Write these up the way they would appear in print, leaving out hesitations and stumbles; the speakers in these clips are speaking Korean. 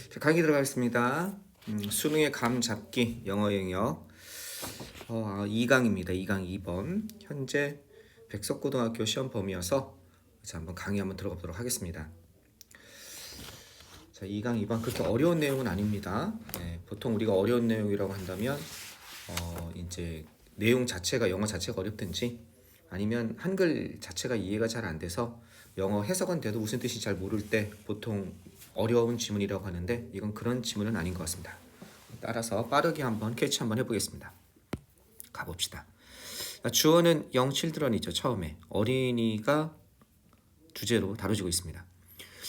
자, 강의 들어가겠습니다. 수능의 감 잡기 영어 영역 2강입니다. 2강 2번. 현재 백석고등학교 시험 범위여서 한번 강의 한번 들어가 보도록 하겠습니다. 자, 2강 2번 그렇게 어려운 내용은 아닙니다. 보통 우리가 어려운 내용이라고 한다면 이제 내용 자체가 영어 자체가 어렵든지 아니면 한글 자체가 이해가 잘 안 돼서 영어 해석은 돼도 무슨 뜻이 잘 모를 때 보통 어려운 지문이라고 하는데 이건 그런 지문은 아닌 것 같습니다. 따라서 빠르게 한번 캐치 한번 해보겠습니다. 가봅시다. 주어는 young children이죠. 처음에 어린이가 주제로 다뤄지고 있습니다.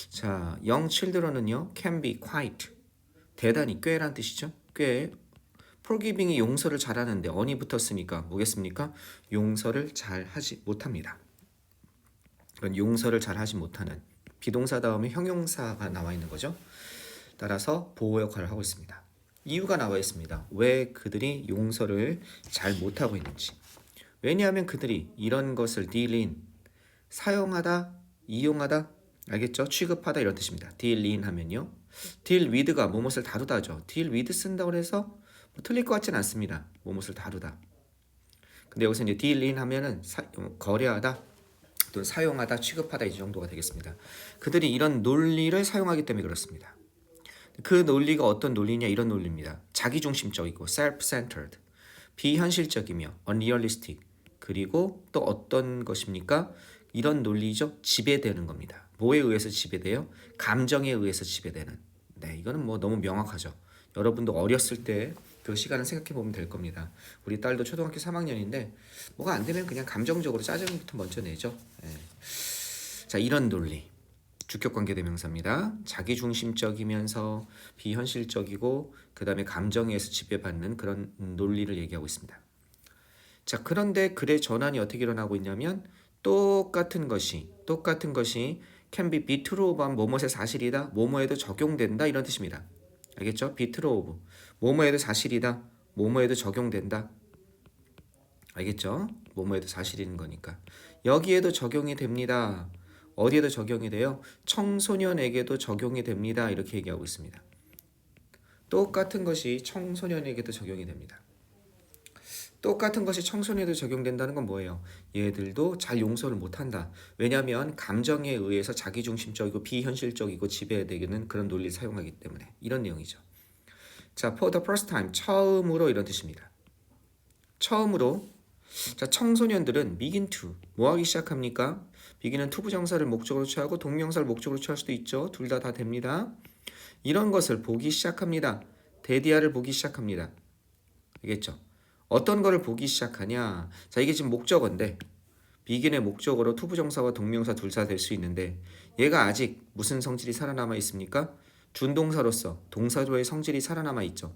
자, young children은요 can be quite 대단히 꽤란 뜻이죠. 꽤 forgiving이 용서를 잘하는데 on이 붙었으니까 뭐겠습니까? 용서를 잘하지 못합니다. 그런 용서를 잘하지 못하는 비동사 다음에 형용사가 나와 있는 거죠. 따라서 보호 역할을 하고 있습니다. 이유가 나와 있습니다. 왜 그들이 용서를 잘 못하고 있는지. 왜냐하면 그들이 이런 것을 deal in, 사용하다, 이용하다, 알겠죠? 취급하다 이런 뜻입니다. deal in 하면요. deal with가 무엇을 다루다죠. deal with 쓴다고 해서 뭐 틀릴 것 같지는 않습니다. 무엇을 다루다. 근데 여기서 이제 deal in 하면은 거래하다, 또는 사용하다, 취급하다 이 정도가 되겠습니다. 그들이 이런 논리를 사용하기 때문에 그렇습니다. 그 논리가 어떤 논리냐 이런 논리입니다. 자기중심적이고 self-centered, 비현실적이며 unrealistic, 그리고 또 어떤 것입니까? 이런 논리죠. 지배되는 겁니다. 뭐에 의해서 지배돼요? 감정에 의해서 지배되는. 네, 이거는 뭐 너무 명확하죠. 여러분도 어렸을 때 그 시간을 생각해 보면 될 겁니다. 우리 딸도 초등학교 3학년인데 뭐가 안 되면 그냥 감정적으로 짜증부터 먼저 내죠. 네. 자, 이런 논리. 주격관계대명사입니다. 자기중심적이면서 비현실적이고 그 다음에 감정에 의해서 지배받는 그런 논리를 얘기하고 있습니다. 자, 그런데 글의 전환이 어떻게 일어나고 있냐면 똑같은 것이 can be be true of 뭐뭐의 사실이다, 뭐뭐에도 적용된다 이런 뜻입니다. 알겠죠? be true of 뭐뭐에도 사실이다, 뭐뭐에도 적용된다. 알겠죠? 뭐뭐에도 사실인 거니까 여기에도 적용이 됩니다. 어디에도 적용이 돼요? 청소년에게도 적용이 됩니다. 이렇게 얘기하고 있습니다. 똑같은 것이 청소년에게도 적용이 됩니다. 똑같은 것이 청소년에도 적용된다는 건 뭐예요? 얘들도 잘 용서를 못한다. 왜냐하면 감정에 의해서 자기중심적이고 비현실적이고 지배되는 그런 논리를 사용하기 때문에 이런 내용이죠. 자, for the first time, 처음으로 이런 뜻입니다. 처음으로. 자, 청소년들은 begin to 뭐 하기 시작합니까? begin은 투부정사를 목적으로 취하고 동명사를 목적으로 취할 수도 있죠. 둘 다 됩니다. 이런 것을 보기 시작합니다. 데디아를 보기 시작합니다. 알겠죠? 어떤 거를 보기 시작하냐? 자, 이게 지금 목적어인데 begin의 목적어로 투부정사와 동명사 둘 다 될 수 있는데 얘가 아직 무슨 성질이 살아남아 있습니까? 준동사로서 동사조의 성질이 살아남아 있죠.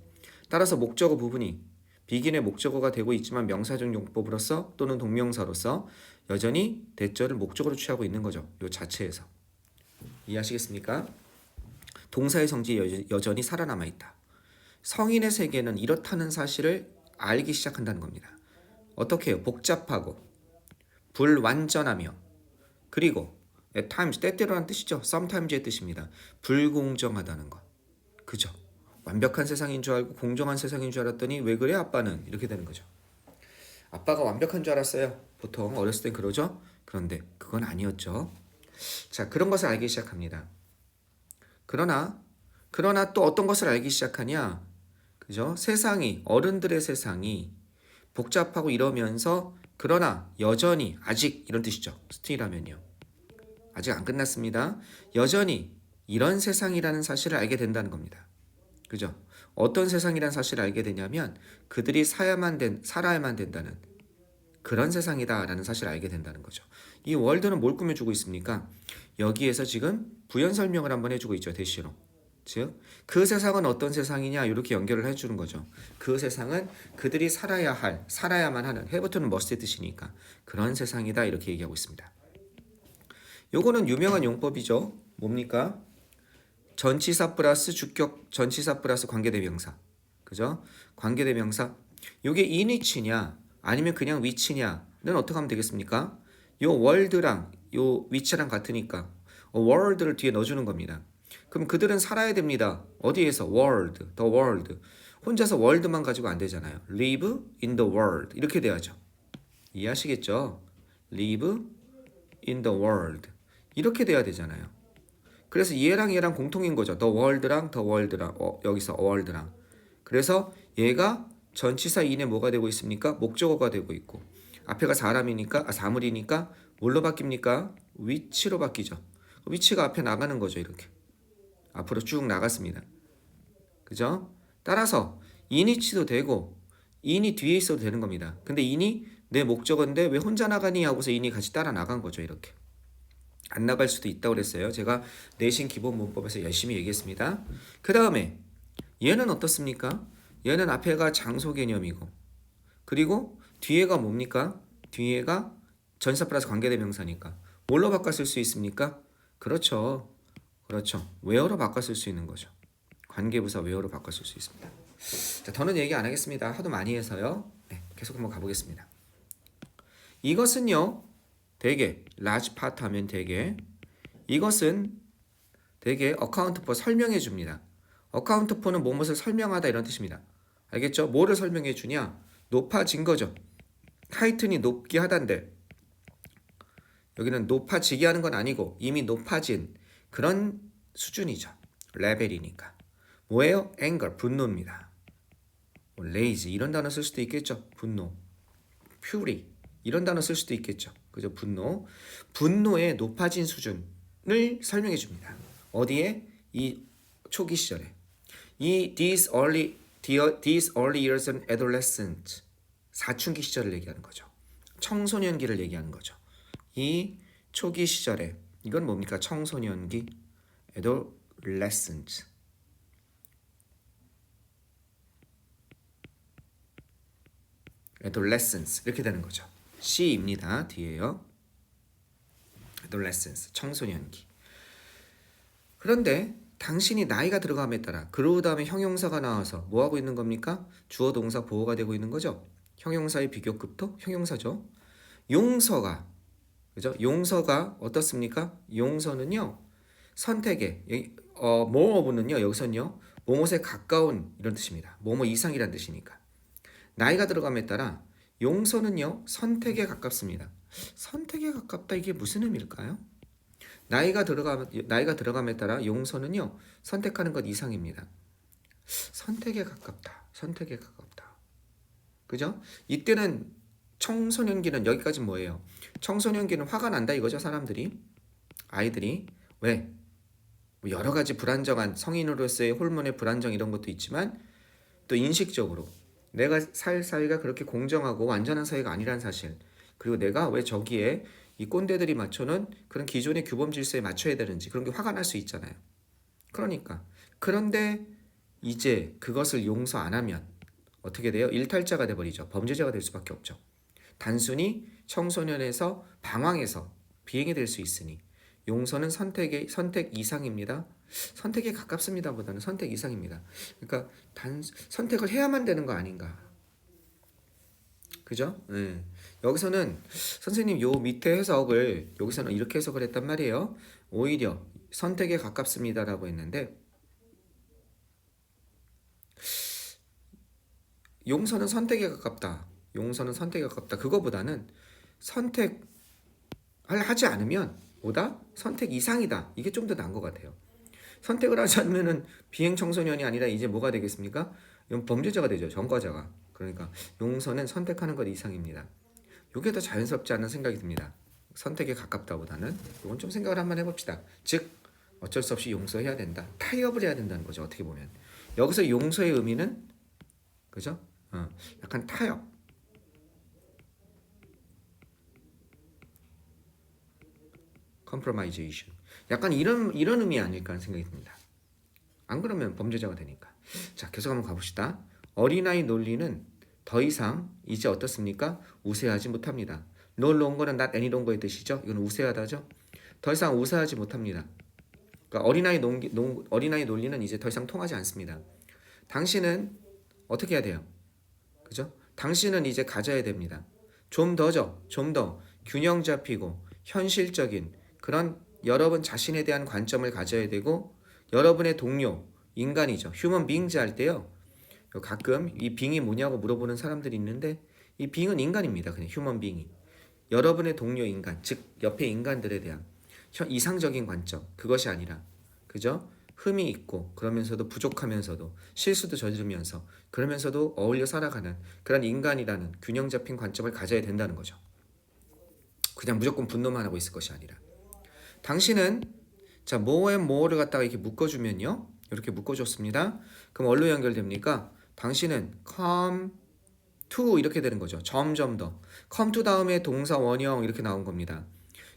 따라서 목적어 부분이 begin의 목적어가 되고 있지만 명사적 용법으로서 또는 동명사로서 여전히 대절을 목적으로 취하고 있는 거죠. 이 자체에서. 이해하시겠습니까? 동사의 성질이 여전히 살아남아 있다. 성인의 세계는 이렇다는 사실을 알기 시작한다는 겁니다. 어떻게 해요? 복잡하고 불완전하며 그리고 at times 때때로라는 뜻이죠. sometimes의 뜻입니다. 불공정하다는 것. 그죠? 완벽한 세상인 줄 알고 공정한 세상인 줄 알았더니 왜 그래 아빠는? 이렇게 되는 거죠. 아빠가 완벽한 줄 알았어요. 보통 어렸을 땐 그러죠. 그런데 그건 아니었죠. 자, 그런 것을 알기 시작합니다. 그러나 또 어떤 것을 알기 시작하냐? 그죠? 세상이 어른들의 세상이 복잡하고 이러면서 그러나 여전히 아직 이런 뜻이죠. 스틸하면요. 아직 안 끝났습니다. 여전히 이런 세상이라는 사실을 알게 된다는 겁니다. 그죠? 어떤 세상이라는 사실을 알게 되냐면 그들이 살아야만 된다는 그런 세상이다라는 사실을 알게 된다는 거죠. 이 월드는 뭘 꾸며주고 있습니까? 여기에서 지금 부연 설명을 한번 해주고 있죠. 대시로. 즉, 그 세상은 어떤 세상이냐 이렇게 연결을 해주는 거죠. 그 세상은 그들이 살아야만 하는 해부터는 머스트의 뜻이니까 그런 세상이다 이렇게 얘기하고 있습니다. 요거는 유명한 용법이죠. 뭡니까? 전치사 플러스 주격, 전치사 플러스 관계대명사. 그죠? 관계대명사. 요게 in which냐 아니면 그냥 which냐는 어떻게 하면 되겠습니까? 요 world랑 요 which랑 같으니까 world를 뒤에 넣어주는 겁니다. 그럼 그들은 살아야 됩니다. 어디에서? world, the world. 혼자서 world만 가지고 안 되잖아요. live in the world 이렇게 돼야죠. 이해하시겠죠? live in the world 이렇게 돼야 되잖아요. 그래서 얘랑 공통인 거죠. the world랑 the world랑 여기서 world랑. 그래서 얘가 전치사 in에 뭐가 되고 있습니까? 목적어가 되고 있고 앞에가 사람이니까 사물이니까 뭘로 바뀝니까? 위치로 바뀌죠. 위치가 앞에 나가는 거죠. 이렇게 앞으로 쭉 나갔습니다. 그죠? 따라서 in이치도 되고 in이 뒤에 있어도 되는 겁니다. 근데 in이 내 목적어인데 왜 혼자 나가니 하고서 in이 같이 따라 나간 거죠. 이렇게 안 나갈 수도 있다고 그랬어요. 제가 내신 기본 문법에서 열심히 얘기했습니다. 그 다음에 얘는 어떻습니까? 얘는 앞에가 장소 개념이고 그리고 뒤에가 뭡니까? 뒤에가 전치사 플러스 관계대명사니까 뭘로 바꿔 쓸 수 있습니까? 그렇죠. where로 바꿔 쓸 수 있는 거죠. 관계부사 where로 바꿔 쓸 수 있습니다. 자, 더는 얘기 안 하겠습니다. 하도 많이 해서요. 네, 계속 한번 가보겠습니다. 이것은요. 되게 large part 하면 되게 이것은 되게 account for 설명해 줍니다. account for는 무엇을 설명하다 이런 뜻입니다. 알겠죠? 뭐를 설명해 주냐? 높아진 거죠. 하이튼이 높게 하단데 여기는 높아지게 하는 건 아니고 이미 높아진 그런 수준이죠. 레벨이니까. 뭐예요? anger, 분노입니다. lazy 이런 단어 쓸 수도 있겠죠. 분노. fury 이런 단어 쓸 수도 있겠죠. 그죠? 분노의 높아진 수준을 설명해 줍니다. 어디에? 이 초기 시절에. these early years and adolescent 사춘기 시절을 얘기하는 거죠. 청소년기를 얘기하는 거죠. 이 초기 시절에 이건 뭡니까? 청소년기 adolescent adolescence 이렇게 되는 거죠. C입니다. 뒤에요. adolescence 청소년기. 그런데 당신이 나이가 들어감에 따라 그 다음에 형용사가 나와서 뭐 하고 있는 겁니까? 주어 동사 보호가 되고 있는 거죠. 형용사의 비교급도 형용사죠. 용서가 그죠? 용서가 어떻습니까? 용서는요. 선택에 뭐뭐는요. 여기서는요. 뭐뭐에 가까운 이런 뜻입니다. 뭐뭐 이상이란 뜻이니까. 나이가 들어감에 따라 용서는요. 선택에 가깝습니다. 선택에 가깝다 이게 무슨 의미일까요? 나이가 들어감에 따라 용서는요. 선택하는 것 이상입니다. 선택에 가깝다. 그죠? 이때는 청소년기는 여기까지 뭐예요? 청소년기는 화가 난다 이거죠. 사람들이 아이들이 왜? 여러 가지 불안정한 성인으로서의 호르몬의 불안정 이런 것도 있지만 또 인식적으로 내가 살 사회가 그렇게 공정하고 완전한 사회가 아니란 사실 그리고 내가 왜 저기에 이 꼰대들이 맞춰놓은 그런 기존의 규범 질서에 맞춰야 되는지 그런 게 화가 날 수 있잖아요. 그런데 이제 그것을 용서 안 하면 어떻게 돼요? 일탈자가 돼버리죠. 범죄자가 될 수밖에 없죠. 단순히 청소년에서 방황해서 비행이 될 수 있으니 용서는 선택 이상입니다. 선택에 가깝습니다보다는 선택 이상입니다. 그러니까 선택을 해야만 되는 거 아닌가. 그죠? 네. 여기서는 선생님 요 밑에 해석을 여기서는 이렇게 해석을 했단 말이에요. 오히려 선택에 가깝습니다라고 했는데 용서는 선택에 가깝다. 그거보다는 선택을 하지 않으면 보다 선택 이상이다. 이게 좀 더 나은 것 같아요. 선택을 하지 않으면은 비행 청소년이 아니라 이제 뭐가 되겠습니까? 이건 범죄자가 되죠. 전과자가. 그러니까 용서는 선택하는 것 이상입니다. 이게 더 자연스럽지 않은 생각이 듭니다. 선택에 가깝다보다는 이건 좀 생각을 한번 해봅시다. 즉 어쩔 수 없이 용서해야 된다. 타협을 해야 된다는 거죠. 어떻게 보면 여기서 용서의 의미는 그죠? 약간 타협. compromisation. 약간 이런 의미 아닐까 하는 생각이 듭니다. 안 그러면 범죄자가 되니까. 자, 계속 한번 가봅시다. 어린아이 논리는 더 이상 이제 어떻습니까? 우세하지 못합니다. No longer는 not any longer의 뜻이죠. 이건 우세하다죠. 더 이상 우세하지 못합니다. 그러니까 어린아이 논리는 이제 더 이상 통하지 않습니다. 당신은 어떻게 해야 돼요? 그죠? 당신은 이제 가져야 됩니다. 좀 더 균형 잡히고 현실적인 그런 여러분 자신에 대한 관점을 가져야 되고 여러분의 동료, 인간이죠. 휴먼 빙즈 할 때요. 가끔 이 빙이 뭐냐고 물어보는 사람들이 있는데 이 빙은 인간입니다. 그냥 휴먼 빙이. 여러분의 동료 인간, 즉 옆에 인간들에 대한 이상적인 관점, 그것이 아니라 그죠? 흠이 있고 그러면서도 부족하면서도 실수도 저지르면서 그러면서도 어울려 살아가는 그런 인간이라는 균형 잡힌 관점을 가져야 된다는 거죠. 그냥 무조건 분노만 하고 있을 것이 아니라. 당신은 자 more and more를 갖다가 이렇게 묶어주면요. 이렇게 묶어줬습니다. 그럼 뭘로 연결됩니까? 당신은 come to 이렇게 되는 거죠. 점점 더. come to 다음에 동사 원형 이렇게 나온 겁니다.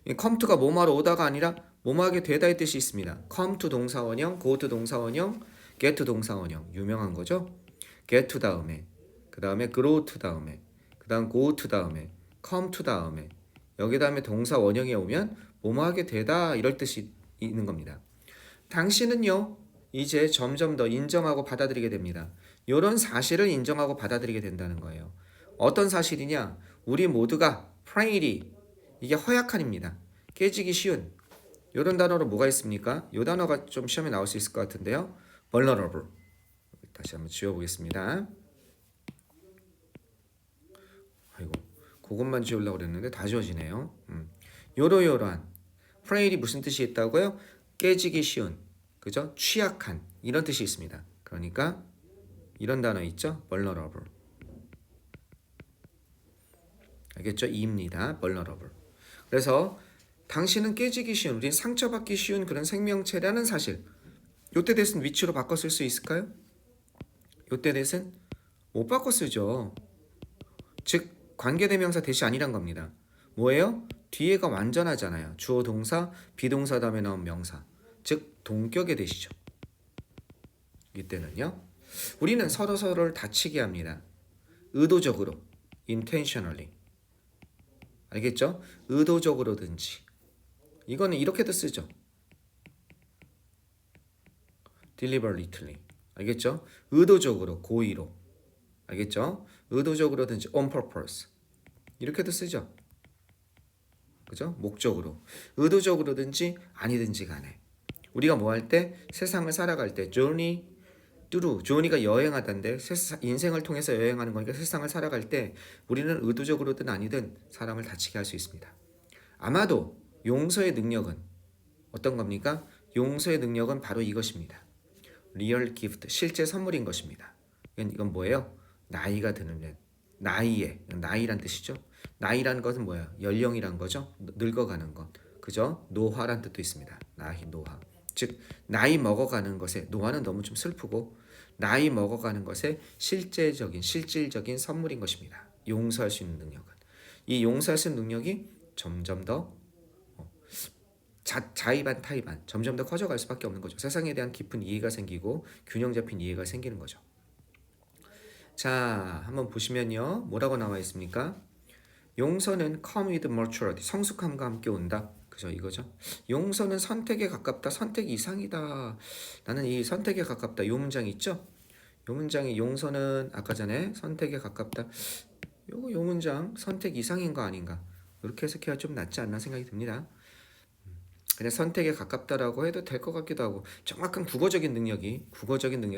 이 come to가 뭐뭐하러 오다가 아니라 뭐뭐하게 되다의 뜻이 있습니다. come to 동사 원형, go to 동사 원형, get to 동사 원형. 유명한 거죠. get to 다음에, 그 다음에 grow to 다음에, 그 다음 go to 다음에, come to 다음에 여기 다음에 동사 원형에 오면 뭐뭐하게 되다 이럴 뜻이 있는 겁니다. 당신은요 이제 점점 더 인정하고 받아들이게 됩니다. 이런 사실을 인정하고 받아들이게 된다는 거예요. 어떤 사실이냐? 우리 모두가 프레일이 이게 허약한입니다. 깨지기 쉬운 이런 단어로 뭐가 있습니까? 이 단어가 좀 시험에 나올 수 있을 것 같은데요. vulnerable. 다시 한번 지워보겠습니다. 아이고 그것만 지우려고 그랬는데 다 지워지네요. 요러요러한 프레일이 무슨 뜻이 있다고요? 깨지기 쉬운, 그죠? 취약한 이런 뜻이 있습니다. 그러니까 이런 단어 있죠? vulnerable. 알겠죠? 이입니다. vulnerable. 그래서 당신은 깨지기 쉬운, 우린 상처받기 쉬운 그런 생명체라는 사실. 요때 대신 위치로 바꿔 쓸 수 있을까요? 요때 대신 못 바꿔 쓰죠. 즉 관계대명사 대시 아니란 겁니다. 뭐예요? 뒤에가 완전하잖아요. 주어 동사, 비동사 다음에 나온 명사. 즉 동격의 대시죠. 이때는요. 우리는 서로를 다치게 합니다. 의도적으로, intentionally. 알겠죠? 의도적으로든지. 이거는 이렇게도 쓰죠. deliberately. 알겠죠? 의도적으로, 고의로. 알겠죠? 의도적으로든지 on purpose. 이렇게도 쓰죠. 그죠? 목적으로. 의도적으로든지 아니든지 간에. 우리가 뭐 할 때? 세상을 살아갈 때 journey through. journey가 여행하다인데 인생을 통해서 여행하는 거니까 세상을 살아갈 때 우리는 의도적으로든 아니든 사람을 다치게 할 수 있습니다. 아마도 용서의 능력은 어떤 겁니까? 용서의 능력은 바로 이것입니다. real gift. 실제 선물인 것입니다. 이건 뭐예요? 나이가 드는 나이란 뜻이죠. 나이라는 것은 뭐야? 연령이란 거죠. 늙어가는 것. 그죠? 노화란 뜻도 있습니다. 노화. 즉 나이 먹어가는 것에 노화는 너무 좀 슬프고 나이 먹어가는 것에 실질적인 선물인 것입니다. 용서할 수 있는 능력은. 이 용서할 수 있는 능력이 점점 더 자의반 타의반 점점 더 커져갈 수밖에 없는 거죠. 세상에 대한 깊은 이해가 생기고 균형 잡힌 이해가 생기는 거죠. 자, 한번 보시면요. 뭐라고 나와 있습니까? 용서는 come with maturity. 성숙함과 함께 온다. 그죠? 이거죠. 용서는 선택에 가깝다. 선택 이상이다. 나는 이 선택에 가깝다. 요 문장이 있죠? 요 문장이 용서는 아까 전에 선택에 가깝다. 요 문장 선택 이상인 거 아닌가? 이렇게 해석해야 좀 낫지 않나 생각이 듭니다. 그냥 선택에 가깝다라고 해도 될 것 같기도 하고 정확한 국어적인 능력이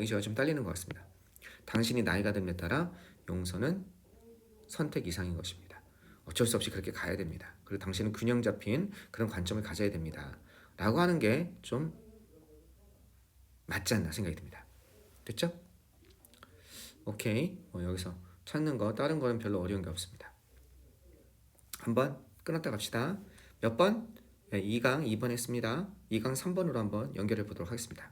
제가 좀 딸리는 것 같습니다. 당신이 나이가 듦에 따라 용서는 선택 이상인 것입니다. 어쩔 수 없이 그렇게 가야 됩니다. 그리고 당신은 균형 잡힌 그런 관점을 가져야 됩니다. 라고 하는 게 좀 맞지 않나 생각이 듭니다. 됐죠? 오케이. 여기서 찾는 거 다른 거는 별로 어려운 게 없습니다. 한번 끊었다 갑시다. 몇 번? 2강 2번 했습니다. 2강 3번으로 한번 연결해 보도록 하겠습니다.